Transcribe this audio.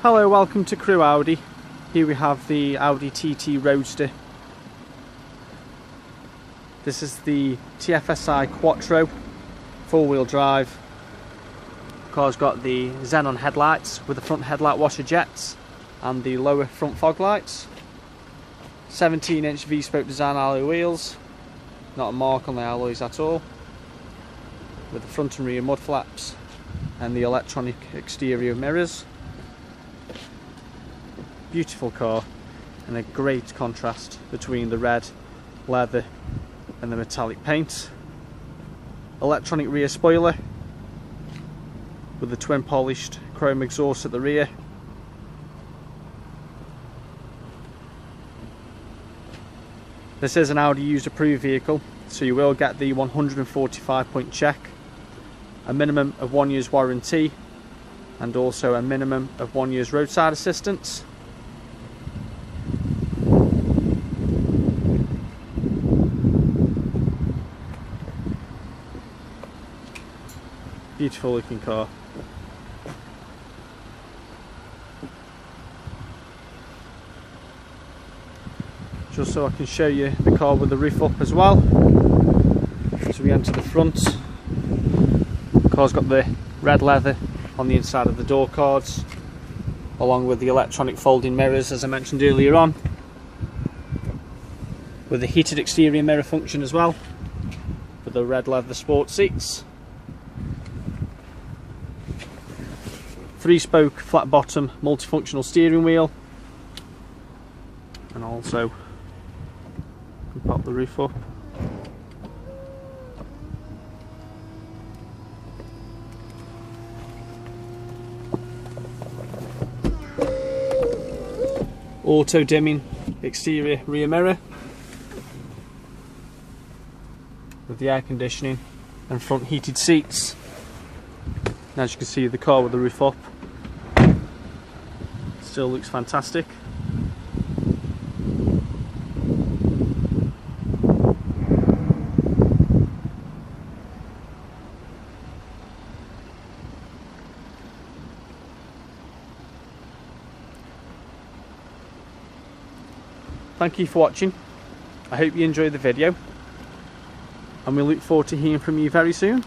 Hello, welcome to Crewe Audi. Here we have the Audi TT Roadster. This is the TFSI Quattro, four-wheel drive. The car's got the xenon headlights with the front headlight washer jets and the lower front fog lights. 17-inch V-spoke design alloy wheels, not a mark on the alloys at all, with the front and rear mud flaps and the electronic exterior mirrors. Beautiful car, and a great contrast between the red leather and the metallic paint. Electronic rear spoiler with the twin polished chrome exhaust at the rear. This is an Audi used approved vehicle, so you will get the 145-point check, a minimum of 1 year's warranty, and also a minimum of 1 year's roadside assistance. Beautiful looking car. Just so I can show you the car with the roof up as well. So we enter the front. The car's got the red leather on the inside of the door cards, along with the electronic folding mirrors as I mentioned earlier on, with the heated exterior mirror function as well, with the red leather sport seats. 3-spoke flat bottom multifunctional steering wheel, and also you can pop the roof up. Auto dimming exterior rear mirror with the air conditioning and front heated seats. And as you can see, the car with the roof up still looks fantastic. Thank you for watching. I hope you enjoyed the video, and we look forward to hearing from you very soon.